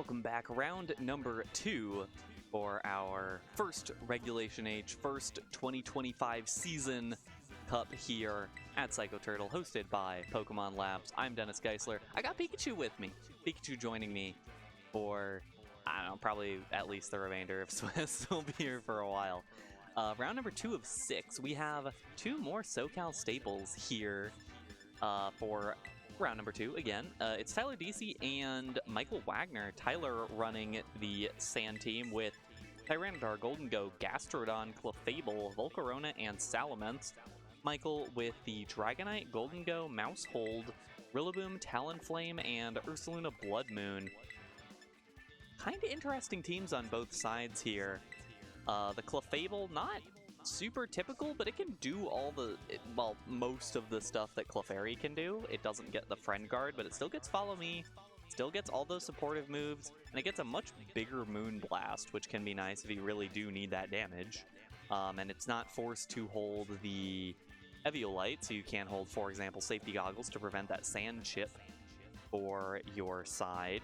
Welcome back. Round number 2 for our first Regulation H, first 2025 season cup here at Psycho Turtle, hosted by Pokemon Labs. I'm Dennis Geisler. I got Pikachu with me. Pikachu joining me for, I don't know, probably at least the remainder of Swiss. Will be here for a while. Round number 2 of 6. We have 2 more SoCal staples here for round number 2 again. It's Tyler Deacy and Michael Wagner. Tyler running the Sand team with Tyranitar, Golden Go, Gastrodon, Clefable, Volcarona, and Salamence. Michael with the Dragonite, Golden Go, Mousehold, Rillaboom, Talonflame, and Ursaluna Blood Moon. Kind of interesting teams on both sides here. The Clefable, not super typical, but it can do all the, well, most of the stuff that Clefairy can do. It doesn't get the Friend Guard, but it still gets Follow Me, still gets all those supportive moves, and it gets a much bigger Moon Blast, which can be nice if you really do need that damage. And it's not forced to hold the Eviolite, so you can hold, for example, Safety Goggles to prevent that Sand Chip for your side.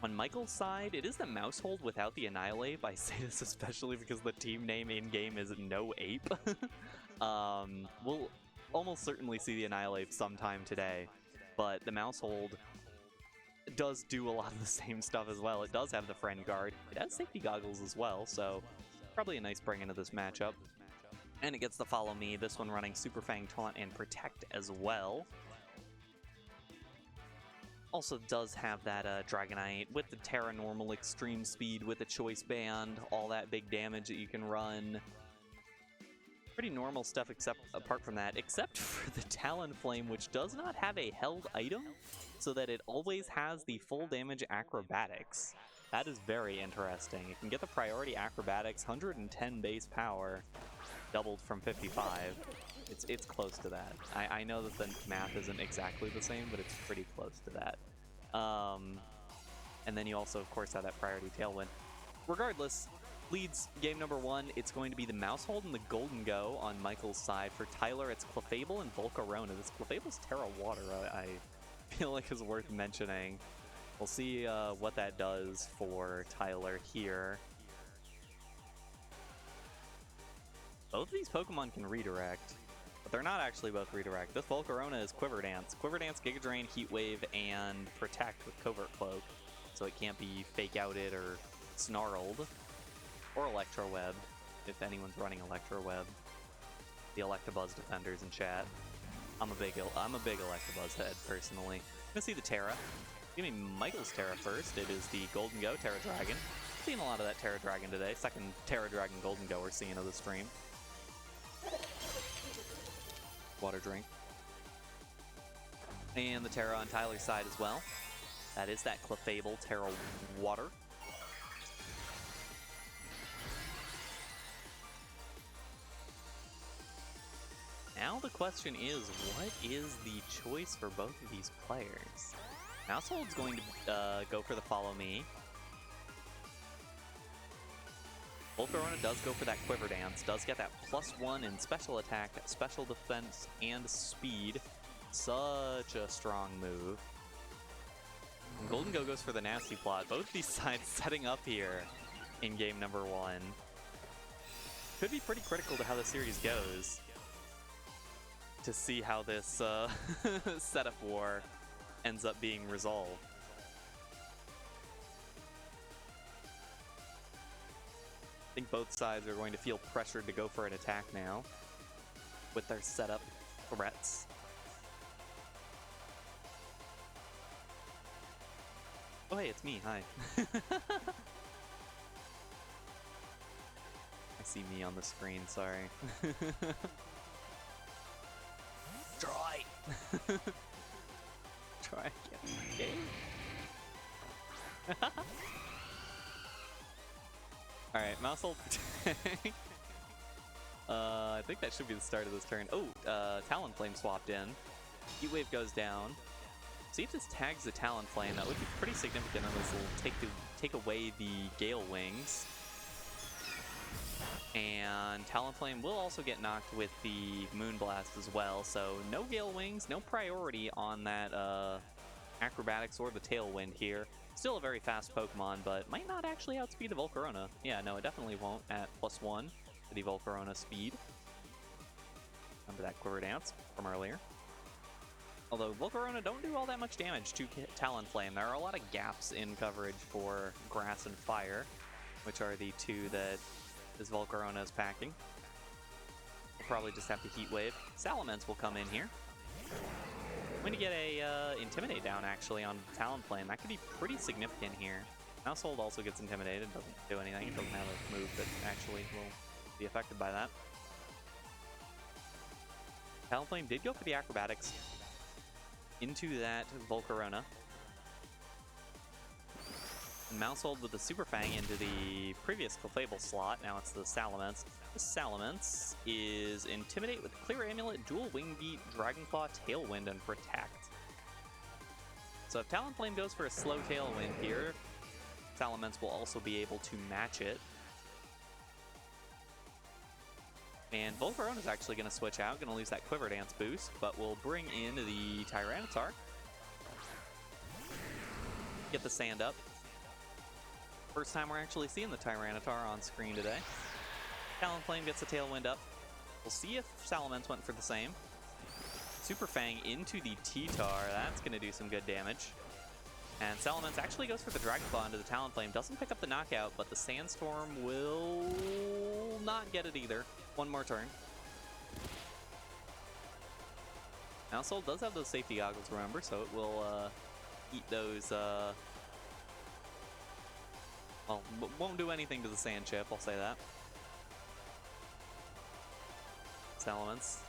On Michael's side, it is the Mousehold without the Annihilate. I say this especially because the team name in-game is No Ape. We'll almost certainly see the Annihilate sometime today, but the Mousehold does do a lot of the same stuff as well. It does have the Friend Guard. It has Safety Goggles as well, so probably a nice bring into this matchup. And it gets the Follow Me, this one running Super Fang, Taunt, and Protect as well. Also does have that Dragonite with the Terra Normal Extreme Speed with the Choice Band, all that big damage that you can run. Pretty normal stuff apart from that, except for the Talonflame, which does not have a held item, so that it always has the full damage Acrobatics. That is very interesting. It can get the priority Acrobatics, 110 base power, doubled from 55. It's close to that. I know that the math isn't exactly the same, but it's pretty close to that. And then you also, of course, have that priority Tailwind. Regardless, leads game number 1. It's going to be the Mousehold and the Golden Go on Michael's side. For Tyler, it's Clefable and Volcarona. This Clefable's Terra Water, I feel like is worth mentioning. We'll see what that does for Tyler here. Both of these Pokemon can redirect, but they're not actually both redirect. This Volcarona is Quiver Dance. Quiver Dance, Giga Drain, Heat Wave, and Protect with Covert Cloak, so it can't be Fake Outed or Snarled, or Electro Web, if anyone's running Electro Web. The Electabuzz defenders in chat. I'm a big Electabuzz head, personally. I'm gonna see the Terra. Give me Michael's Terra first. It is the Golden Go Terra Dragon. Seeing a lot of that Terra Dragon today. Second Terra Dragon Golden Go we're seeing of the stream. Water drink. And the Terra on Tyler's side as well. That is that Clefable Terra Water. Now the question is, what is the choice for both of these players? Mousehold's going to go for the Follow Me. Volcarona does go for that Quiver Dance, does get that +1 in special attack, special defense, and speed. Such a strong move. And Golden Go goes for the Nasty Plot. Both these sides setting up here in game number 1. Could be pretty critical to how the series goes, to see how this setup war ends up being resolved. I think both sides are going to feel pressured to go for an attack now with their setup threats. Oh hey, it's me, hi. I see me on the screen, sorry. Try! Try again. Alright, Mousehold. I think that should be the start of this turn. Oh, Talonflame swapped in. Heat Wave goes down. See if this tags the Talonflame. That would be pretty significant, and this will take away the Gale Wings. And Talonflame will also get knocked with the Moonblast as well, so no Gale Wings, no priority on that Acrobatics or the Tailwind here. Still a very fast Pokemon, but might not actually outspeed the Volcarona. Yeah, no, it definitely won't at +1 for the Volcarona speed. Remember that Quiver Dance from earlier. Although Volcarona don't do all that much damage to Talonflame. There are a lot of gaps in coverage for Grass and Fire, which are the two that this Volcarona is packing. We'll probably just have to Heat Wave. Salamence will come in here. I'm going to get a Intimidate down, actually, on Talonflame. That could be pretty significant here. Household also gets Intimidated, doesn't do anything. It doesn't have a move that actually will be affected by that. Talonflame did go for the Acrobatics into that Volcarona. And Mousehold with the Super Fang into the previous Clefable slot. Now it's the Salamence. The Salamence is Intimidate with Clear Amulet, Dual Wing Beat, Dragonclaw, Tailwind, and Protect. So if Talonflame goes for a slow Tailwind here, Salamence will also be able to match it. And Volcarona is actually going to switch out, going to lose that Quiver Dance boost, but we'll bring in the Tyranitar. Get the Sand up. First time we're actually seeing the Tyranitar on screen today. Talonflame gets the Tailwind up. We'll see if Salamence went for the same. Super Fang into the T-Tar. That's going to do some good damage. And Salamence actually goes for the Dragonclaw into the Talonflame. Doesn't pick up the knockout, but the Sandstorm will not get it either. One more turn. Household does have those safety goggles, remember, so it will eat those... well, won't do anything to the Sand Chip, I'll say that. Salamence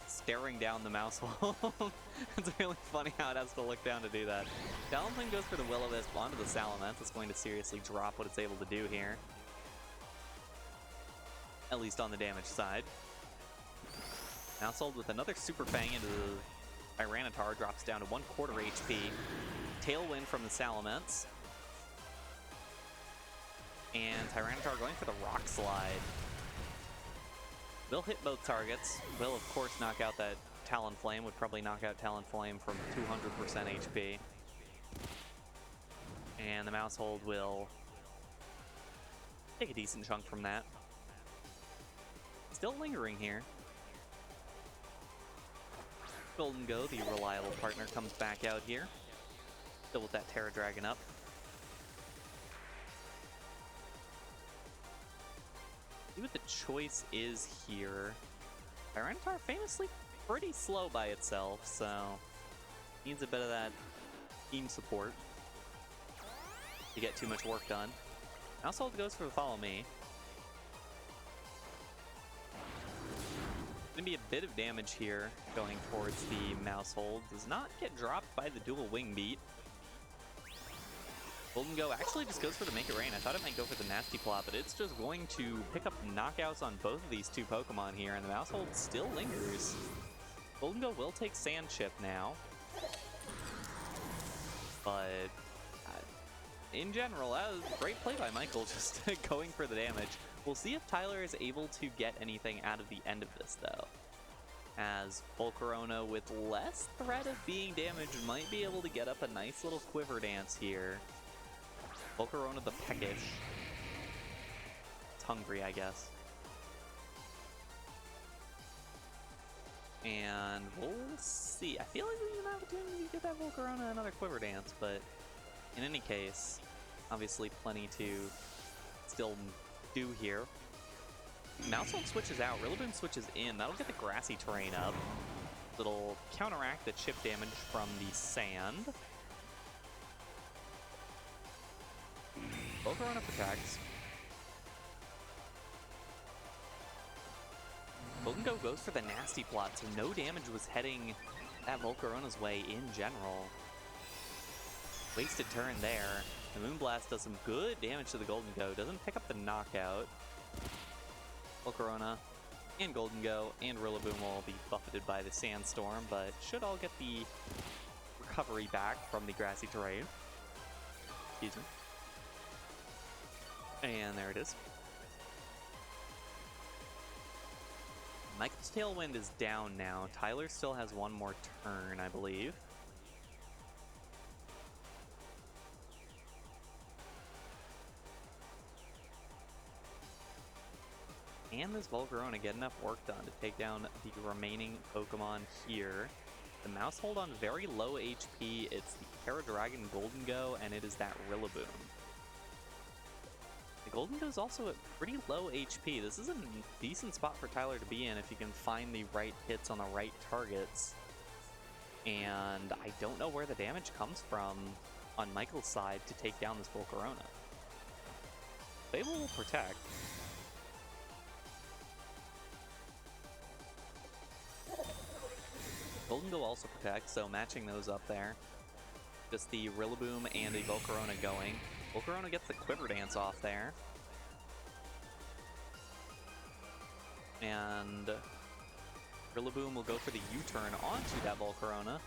staring down the Mousehold. It's really funny how it has to look down to do that. Talonflame goes for the Will-O-Wisp onto the Salamence. It's going to seriously drop what it's able to do here. At least on the damage side. Mousehold with another Super Fang into the Tyranitar, drops down to 1/4 HP. Tailwind from the Salamence. And Tyranitar going for the Rock Slide. Will hit both targets. Will, of course, knock out that Talonflame. Would probably knock out Talonflame from 200% HP. And the Mousehold will take a decent chunk from that. Still lingering here. Golden Go, the reliable partner, comes back out here. Still with that Terra Dragon up. See what the choice is here. Tyranitar famously pretty slow by itself, so needs a bit of that team support to get too much work done. Household goes for the Follow Me. Gonna be a bit of damage here going towards the Mousehold. Does not get dropped by the Dual Wing Beat. Golden Go actually just goes for the Make It Rain. I thought it might go for the Nasty Plot, but it's just going to pick up knockouts on both of these two Pokemon here, and the Mousehold still lingers. Golden Go will take Sand Chip now. But in general, that was a great play by Michael, just going for the damage. We'll see if Tyler is able to get anything out of the end of this, though. As Volcarona, with less threat of being damaged, might be able to get up a nice little Quiver Dance here. Volcarona the peckish. It's hungry, I guess. And we'll see. I feel like we have an opportunity to get that Volcarona another Quiver Dance, but in any case, obviously plenty to still do here. Mousehold switches out, Rillaboom switches in. That'll get the grassy terrain up. It'll counteract the chip damage from the sand. Volcarona protects. Golden Go goes for the Nasty Plot, so no damage was heading that Volcarona's way in general. Wasted turn there. The Moonblast does some good damage to the Golden Go. Doesn't pick up the knockout. Volcarona and Golden Go and Rillaboom will all be buffeted by the Sandstorm, but should all get the recovery back from the grassy terrain. Excuse me. And there it is. Michael's Tailwind is down now. Tyler still has one more turn, I believe. can this Volcarona get enough work done to take down the remaining Pokemon here? The mouse hold on very low HP. It's the Terra Dragon Golden Go, and it is that Rillaboom. The Golden Go is also at pretty low HP. This is a decent spot for Tyler to be in if you can find the right hits on the right targets. And I don't know where the damage comes from on Michael's side to take down this Volcarona. Fable will protect. Golden Go also protects, so matching those up there. Just the Rillaboom and the Volcarona going. Volcarona gets the Quiver Dance off there. And Rillaboom will go for the U-turn onto that Volcarona.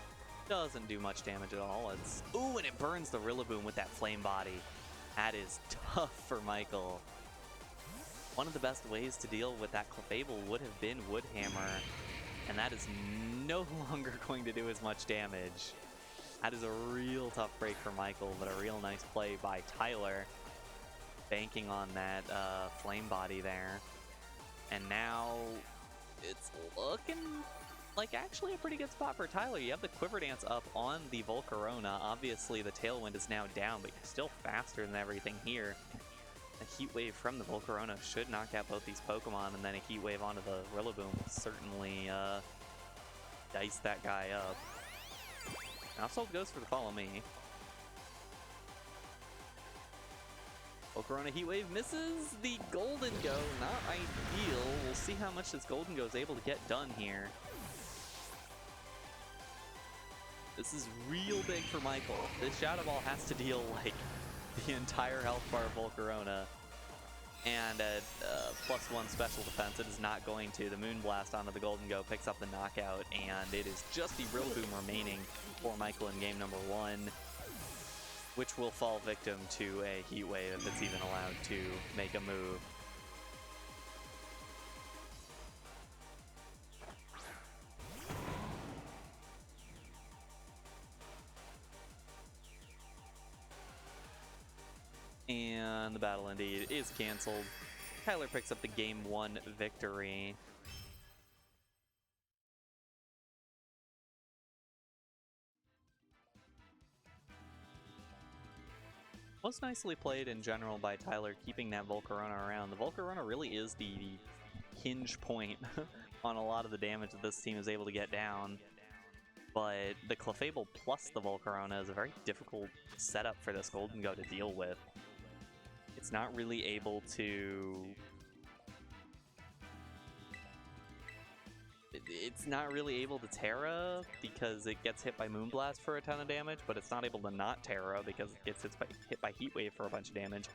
Doesn't do much damage at all. Ooh, and it burns the Rillaboom with that Flame Body. That is tough for Michael. One of the best ways to deal with that Clefable would have been Wood Hammer, and that is no longer going to do as much damage. That is a real tough break for Michael, but a real nice play by Tyler, banking on that Flame Body there. And now it's looking like actually a pretty good spot for Tyler. You have the Quiver Dance up on the Volcarona. Obviously the Tailwind is now down, but you're still faster than everything here. A Heat Wave from the Volcarona should knock out both these Pokemon, and then a Heat Wave onto the Rillaboom will certainly dice that guy up. Assault goes for the Follow Me. Volcarona Heat Wave misses the Golden Go. Not ideal. We'll see how much this Golden Go is able to get done here. This is real big for Michael. This Shadow Ball has to deal like the entire health bar of Volcarona. And at +1 special defense, it is not going to. The Moonblast onto the Golden Go picks up the knockout, and it is just the Rillaboom remaining for Michael in game number 1, which will fall victim to a Heat Wave if it's even allowed to make a move. And the battle indeed is canceled. Tyler picks up the game 1 victory. Most nicely played in general by Tyler, keeping that Volcarona around. The Volcarona really is the hinge point on a lot of the damage that this team is able to get down. But the Clefable plus the Volcarona is a very difficult setup for this Golden Go to deal with. It's not really able to... It's not really able to Terra because it gets hit by Moonblast for a ton of damage, but it's not able to not Terra because it gets hit by Heat Wave for a bunch of damage.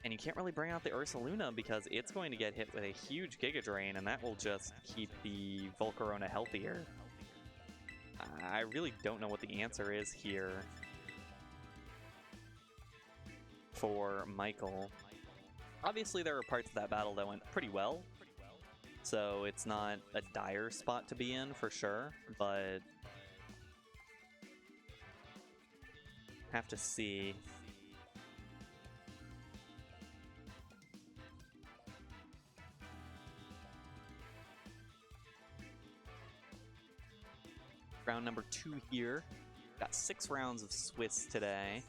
And you can't really bring out the Ursaluna because it's going to get hit with a huge Giga Drain, and that will just keep the Volcarona healthier. I really don't know what the answer is here for Michael. Obviously there were parts of that battle that went pretty well, so it's not a dire spot to be in for sure, but have to see. Round number 2 here. Got 6 rounds of Swiss today.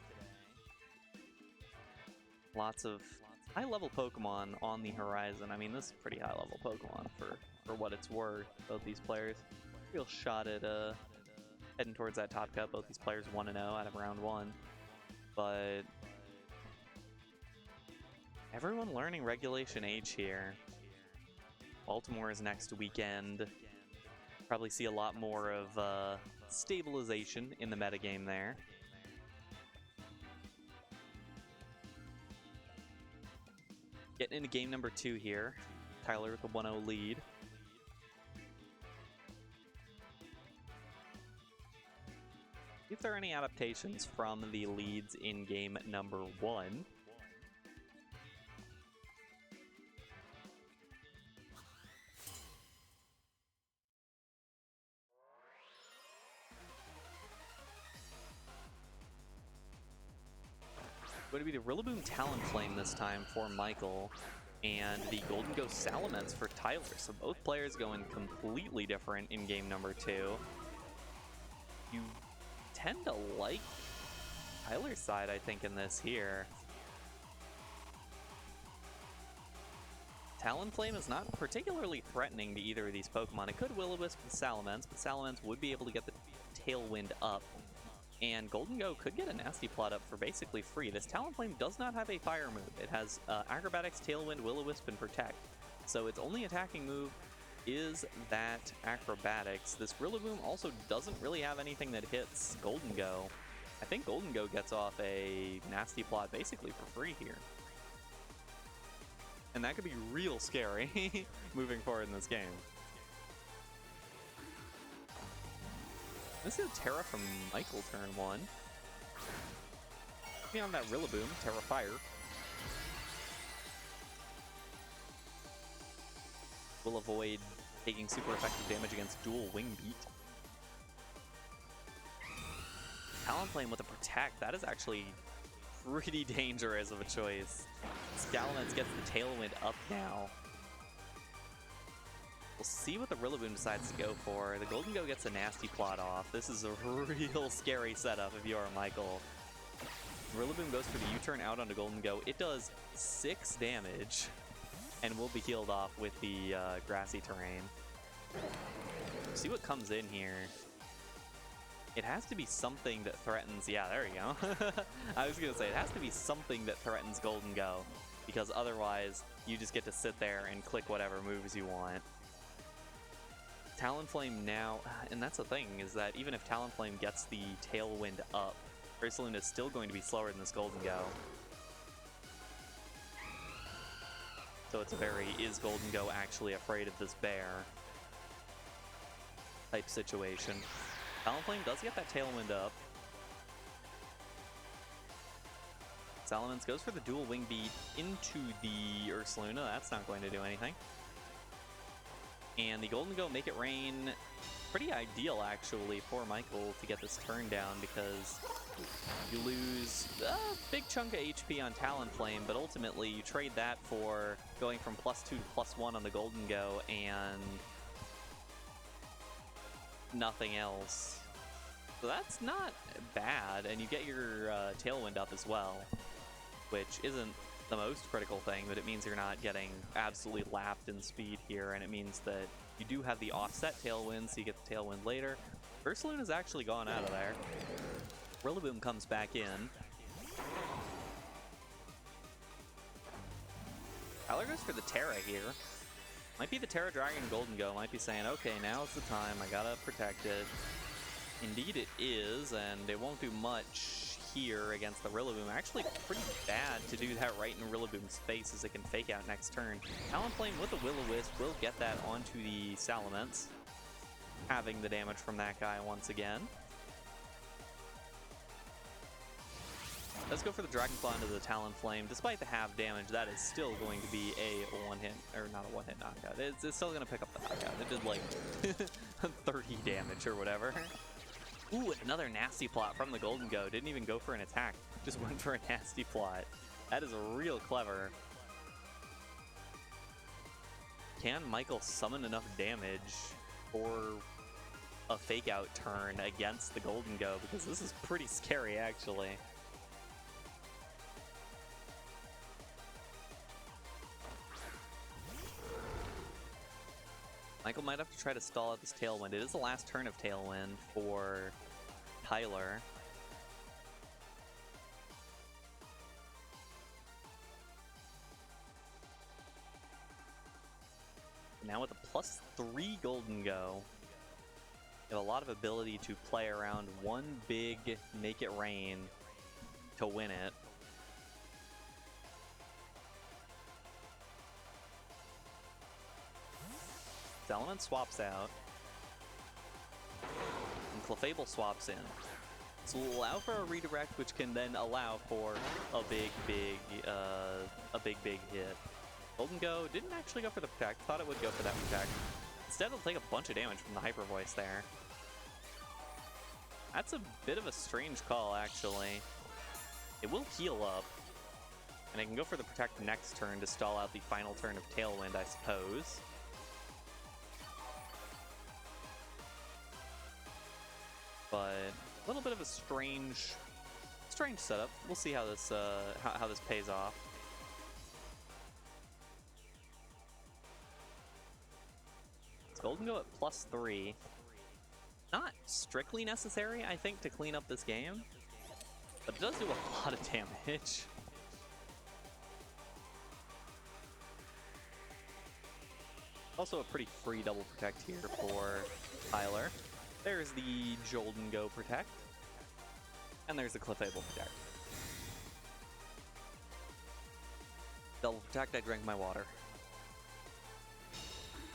Lots of high-level Pokemon on the horizon. I mean, this is pretty high-level Pokemon for what it's worth. Both these players. Real shot at heading towards that top cut. Both these players 1-0 out of round 1. But everyone learning Regulation H here. Baltimore is next weekend. Probably see a lot more of stabilization in the metagame there. Getting into game number 2 here. Tyler with a 1-0 lead. If there are any adaptations from the leads in game number 1. Going to be the Rillaboom Talonflame this time for Michael. and the Golden Ghost Salamence for Tyler. So both players going completely different in game number 2. You tend to like Tyler's side, I think, in this here. Talonflame is not particularly threatening to either of these Pokemon. It could Will-O-Wisp with Salamence, but Salamence would be able to get the Tailwind up. And Golden Go could get a Nasty Plot up for basically free. This Talonflame does not have a fire move. It has Acrobatics, Tailwind, Will-O-Wisp, and Protect. So its only attacking move is that Acrobatics. This Rillaboom also doesn't really have anything that hits Golden Go. I think Golden Go gets off a Nasty Plot basically for free here. And that could be real scary moving forward in this game. This is a Terra from Michael turn 1. On that Rillaboom, Terra Fire. Will avoid taking super effective damage against dual Wing Beat. Talonflame with a Protect, that is actually pretty dangerous of a choice. Salamence gets the Tailwind up now. We'll see what the Rillaboom decides to go for. The Golden Go gets a Nasty Plot off. This is a real scary setup if you are Michael. Rillaboom goes for the U-turn out onto Golden Go. It does 6 damage and will be healed off with the grassy terrain. See what comes in here. It has to be something that threatens... Yeah, there you go. I was going to say, it has to be something that threatens Golden Go, because otherwise you just get to sit there and click whatever moves you want. Talonflame now, and that's the thing, is that even if Talonflame gets the Tailwind up, Ursaluna is still going to be slower than this Golden Go. So it's a very, is Golden Go actually afraid of this bear type situation. Talonflame does get that Tailwind up. Salamence goes for the dual Wing Beat into the Ursaluna. That's not going to do anything. And the Golden Go Make It Rain, pretty ideal actually for Michael to get this turn down, because you lose a big chunk of HP on Talonflame, but ultimately you trade that for going from +2 to +1 on the Golden Go and nothing else. So that's not bad, and you get your Tailwind up as well, which isn't the most critical thing, but it means you're not getting absolutely lapped in speed here, and it means that you do have the offset Tailwind, so you get the Tailwind later. Ursaluna's actually gone out of there. Rillaboom comes back in. Tyler goes for the Terra here. Might be the Terra Dragon Golden Go, might be saying, okay, now's the time, I gotta protect it. Indeed it is, and it won't do much here against the Rillaboom. Actually pretty bad to do that right in Rillaboom's face, as it can fake out next turn. Talonflame with the Will-O-Wisp will get that onto the Salamence, having the damage from that guy once again. Let's go for the Dragon Claw into the Talonflame. Despite the half damage, that is still going to be a one-hit, or not a one-hit knockout. It's still going to pick up the knockout. It did like 30 damage or whatever. Ooh, another Nasty Plot from the Golden Go. Didn't even go for an attack, just went for a Nasty Plot. That is real clever. Can Michael summon enough damage for a fake out turn against the Golden Go? Because this is pretty scary, actually. Michael might have to try to stall out this Tailwind. It is the last turn of Tailwind for Tyler. Now with a +3 Golden Go, you have a lot of ability to play around one big Make It Rain to win it. Salamence swaps out, and Clefable swaps in. So we'll allow for a redirect, which can then allow for a big hit. Golden Go didn't actually go for the Protect, thought it would go for that Protect. Instead, it'll take a bunch of damage from the Hyper Voice there. That's a bit of a strange call, actually. It will heal up. And I can go for the Protect next turn to stall out the final turn of Tailwind, I suppose. But a little bit of a strange setup. We'll see how this how this pays off. It's Golden Go at +3. Not strictly necessary, I think, to clean up this game, but it does do a lot of damage. Also a pretty free double protect here for Tyler. There's the Jolden Go protect, and there's the Clefable protect. Double protect, I drank my water.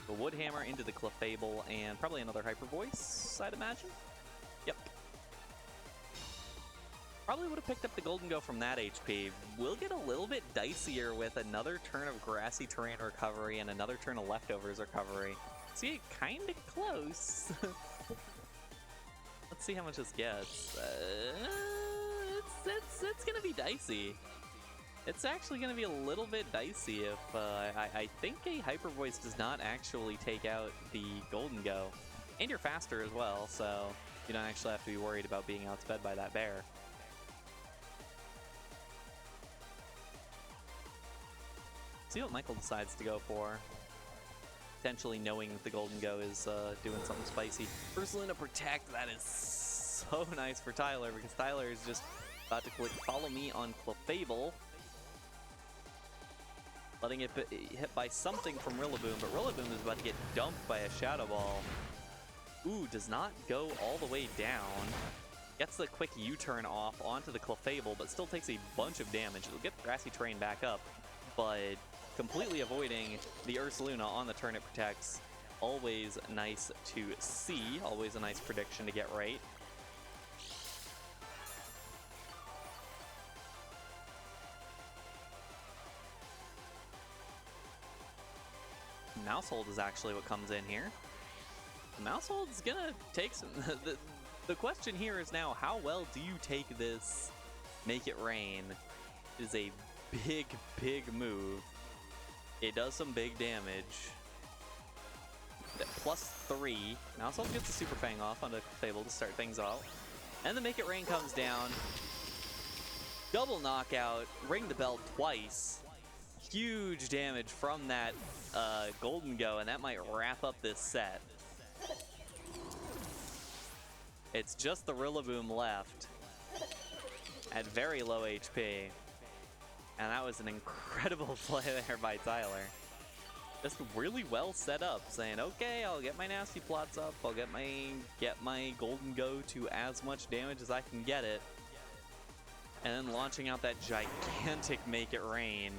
The Wood Hammer into the Clefable, and probably another Hyper Voice, I'd imagine. Yep. Probably would have picked up the Golden Go from that HP. We'll get a little bit dicier with another turn of Grassy Terrain recovery and another turn of Leftovers recovery. See, kind of close. Let's see how much this gets. It's gonna be dicey. It's actually gonna be a little bit dicey if I think a Hyper Voice does not actually take out the Golden Go. And you're faster as well, so you don't actually have to be worried about being outsped by that bear. See what Michael decides to go for. Potentially knowing that the Golden Go is doing something spicy. Ursaluna Protect, that is so nice for Tyler, because Tyler is just about to click Follow Me on Clefable. Letting it hit by something from Rillaboom, but Rillaboom is about to get dumped by a Shadow Ball. Ooh, does not go all the way down. Gets the quick U-turn off onto the Clefable, but still takes a bunch of damage. It'll get the Grassy Terrain back up, but completely avoiding the Ursaluna on the turn it protects. Always nice to see. Always a nice prediction to get right. Mousehold is actually what comes in here. Mousehold's gonna take some... the question here is now, how well do you take this Make It Rain? It is a big, big move. It does some big damage. At +3. Mousehold gets the Super Fang off onto Fable to start things off. And the Make It Rain comes down. Double knockout. Ring the bell twice. Huge damage from that Golden Go, and that might wrap up this set. It's just the Rillaboom left at very low HP. And that was an incredible play there by Tyler. Just really well set up, saying, okay, I'll get my nasty plots up, I'll get my Golden Go to as much damage as I can get it. And then launching out that gigantic Make It Rain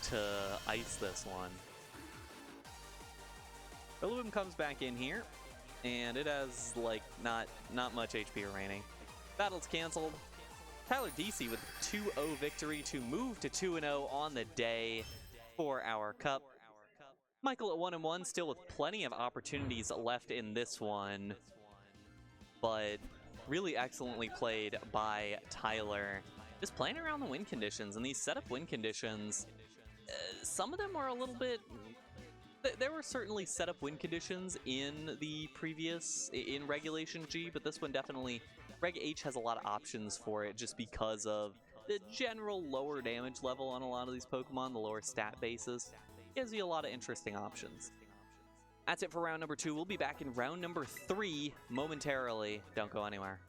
to ice this one. Rillaboom comes back in here, and it has like not much HP remaining. Battle's canceled. Tyler Deacy with a 2-0 victory to move to 2-0 on the day for our cup. Michael at 1-1, still with plenty of opportunities left in this one, but really excellently played by Tyler. Just playing around the win conditions, and these setup win conditions, some of them are a little bit... There were certainly setup win conditions in the previous, in Regulation G, but this one definitely, Reg H has a lot of options for it just because of the general lower damage level on a lot of these Pokemon, the lower stat bases. Gives you a lot of interesting options. That's it for round number 2. We'll be back in round number 3 momentarily. Don't go anywhere.